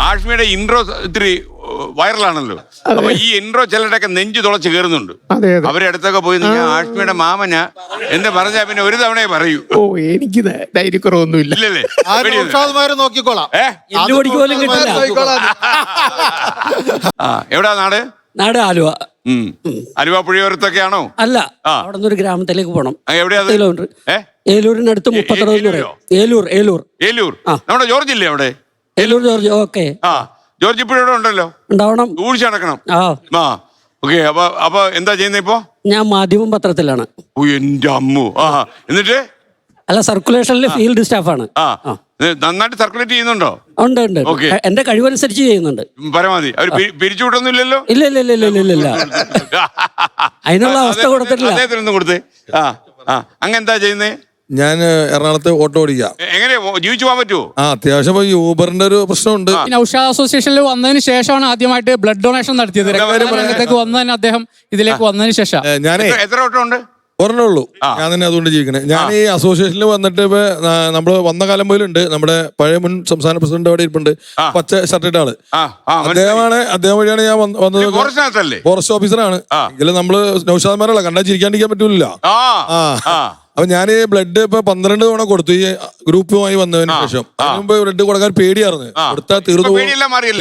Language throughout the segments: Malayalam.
ആഷ്മിയുടെ ഇൻട്രോ ഇത്തിരി വൈറലാണല്ലോ. അപ്പൊ ഈ ഇൻട്രോ ചിലരുടെയൊക്കെ നെഞ്ചു തുളച്ച് കയറുന്നുണ്ട്. അവരെ അടുത്തൊക്കെ പോയി ആഷ്മിയുടെ മാമന എന്ന് പറഞ്ഞാൽ പിന്നെ ഒരു തവണയെ പറയൂ. ഓ എനിക്ക് ധൈര്യക്കുറവൊന്നുമില്ല. ഇല്ലല്ലേ? നോക്കിക്കോളാം. എവിടാ നാട്? നാട് ആലുവ. ആലുവ പുഴയോരത്തൊക്കെയാണോ? അല്ല, അവിടെ നിന്ന് ഒരു ഗ്രാമത്തിലേക്ക് പോകണം. എവിടെയാ? ഏലൂരിനടുത്ത് 32 ഏലൂർ. ഏലൂർ നമ്മുടെ ജോർജ് ഇല്ലേ അവിടെ? ഏലൂർ ജോർജ്. ഓക്കെ. ജോർജ് ഇപ്പോഴും ഉണ്ടല്ലോ. ഉണ്ടാവണം. ഊഴിച്ച് നടക്കണം. ഓക്കെ. അപ്പൊ എന്താ ചെയ്യുന്നത് ഇപ്പൊ? ഞാൻ മാധ്യമം പത്രത്തിലാണ്. എന്റെ അമ്മു. എന്നിട്ട് അല്ല, സർക്കുലേഷനിൽ ഫീൽഡ് സ്റ്റാഫാണ്. നന്നായിട്ട് സർക്കുലേറ്റ് ചെയ്യുന്നുണ്ടോ? ഉണ്ട്. എന്റെ കഴിവനുസരിച്ച് ചെയ്യുന്നുണ്ട്. പരമാവധി. അവര് പിരിച്ചുവിട്ടൊന്നുമില്ലല്ലോ? ഇല്ല. അതിനുള്ള അവസ്ഥ കൊടുത്തിട്ടില്ല. അദ്ദേഹത്തിനൊന്നും കൊടുത്തേ. അങ്ങനെ എന്താ ചെയ്യുന്നേ? ഞാൻ എറണാകുളത്ത് ഓട്ടോ ഓടിക്കാം. എങ്ങനെയാ ജീവിച്ചു പോകാൻ പറ്റുമോ? അത്യാവശ്യം യൂബറിന്റെ ഒരു പ്രശ്നമുണ്ട്. നൗഷാദ് അസോസിയേഷനിൽ വന്നതിന് ശേഷമാണ് ആദ്യമായിട്ട് ബ്ലഡ് ഡൊണേഷൻ നടത്തിയത്. രംഗത്തേക്ക് വന്നതിന് അദ്ദേഹം ഇതിലേക്ക് വന്നതിന് ശേഷം. ഞാൻ എത്ര ഓട്ടോ ഉണ്ട്? ഒരെണ്ണേ ഉള്ളൂ. ഞാൻ തന്നെ അതുകൊണ്ട് ജീവിക്കണേ. ഞാൻ ഈ അസോസിയേഷനിൽ വന്നിട്ട് ഇപ്പൊ നമ്മള് വന്ന കാലം പോലുണ്ട്. നമ്മുടെ പഴയ മുൻ സംസ്ഥാന പ്രസിഡന്റ് അവിടെ ഇരിപ്പുണ്ട്, പച്ച ഷർട്ടിട്ട ആള്. അദ്ദേഹം വഴിയാണ് ഞാൻ വന്നത്. ഫോറസ്റ്റ് ഓഫീസറാണ്. എങ്കിലും നമ്മള് നൗഷാദ്മാരല്ല, കണ്ടാ ചിരിക്കാണ്ടിരിക്കാൻ പറ്റൂല. അപ്പൊ ഞാൻ ബ്ലഡ് ഇപ്പൊ 12 തവണ കൊടുത്തു ഈ ഗ്രൂപ്പുമായി വന്നതിന് ശേഷം. അതിന് മുമ്പ് ബ്ലഡ് കൊടുക്കാൻ പേടിയായിരുന്നു. കൊടുത്താൽ തീർന്നു,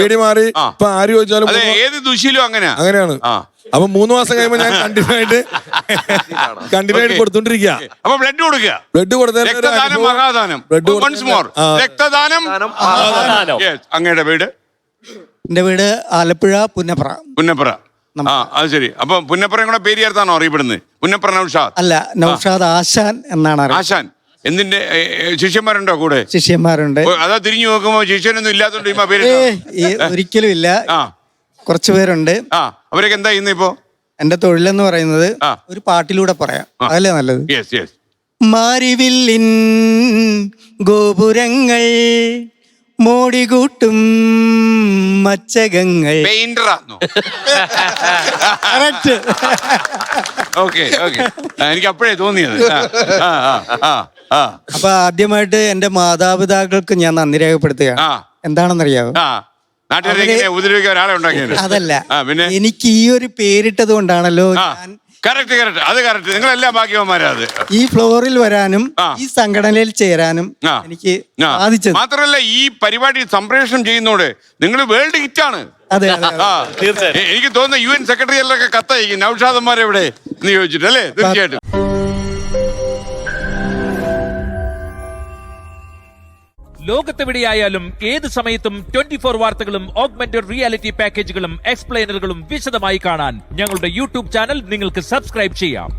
പേടി മാറി. ഇപ്പൊ ആര് ചോദിച്ചാലും അങ്ങനെയാണ്. അപ്പൊ 3 മാസം കഴിയുമ്പോ ഞാൻ കണ്ടിന്യൂ ആയിട്ട് കൊടുത്തോണ്ടിരിക്കുക. ബ്ലഡ് അങ്ങയുടെ വീട്? എന്റെ വീട് ആലപ്പുഴ പുന്നപ്ര. അത് ശരി. അപ്പൊ പുന്നപ്രയും കൂടെ പേര് ചേർത്താണോ അറിയപ്പെടുന്നത്? പുന്നപ്ര നൗഷാദ് അല്ല, നൗഷാദ് ആശാൻ എന്നാണ്. ആശാൻ. എന്തിന്റെ ശിഷ്യന്മാരുണ്ടോ കൂടെ? ശിഷ്യന്മാരുണ്ട്. അതാ തിരിഞ്ഞു നോക്കുമ്പോ ശിഷ്യനൊന്നും ഇല്ലാത്തോണ്ട് പേര് ഒരിക്കലും ഇല്ല. കുറച്ചു പേരുണ്ട്. അവരൊക്കെ എന്താ ചെയ്യുന്നത് ഇപ്പോ? എന്റെ തൊഴിലെന്ന് പറയുന്നത് ഒരു പാട്ടിലൂടെ പറയാം, അതല്ലേ നല്ലത്? മാരിവില്ലിൻ ഗോപുരങ്ങൾ മോടികൂട്ടും മച്ചകങ്ങൾ. എനിക്ക് അപ്പോഴേ തോന്നിയത്. അപ്പൊ ആദ്യമായിട്ട് എന്റെ മാതാപിതാക്കൾക്ക് ഞാൻ നന്ദി രേഖപ്പെടുത്തുകയാണ്. എന്താണെന്നറിയാവോ? അതല്ല, എനിക്ക് ഈ ഒരു പേരിട്ടത് കൊണ്ടാണല്ലോ ഞാൻ നിങ്ങളെല്ലാം ഭാഗ്യവാന്മാരാ. ഈ ഫ്ലോറിൽ വരാനും ഈ സംഘടനയിൽ ചേരാനും എനിക്ക് സാധിച്ചത്. മാത്രമല്ല, ഈ പരിപാടി സംപ്രേഷണം ചെയ്യുന്നോട് നിങ്ങൾ വേൾഡ് ഹിറ്റാണ്. അതെ. എനിക്ക് തോന്നുന്നു UN സെക്രട്ടറിയിലൊക്കെ കത്തയക്കും നൗഷാദന്മാരെവിടെ എന്ന് ചോദിച്ചിട്ട്, അല്ലേ? തീർച്ചയായിട്ടും. ലോകത്തെവിടെയായാലും ഏത് സമയത്തും 24 വാർത്തകളും ഓഗ്മെന്റഡ് റിയാലിറ്റി പാക്കേജുകളും എക്സ്പ്ലെയിനറുകളും വിശദമായി കാണാൻ ഞങ്ങളുടെ YouTube ചാനൽ നിങ്ങൾക്ക് സബ്സ്ക്രൈബ് ചെയ്യാം.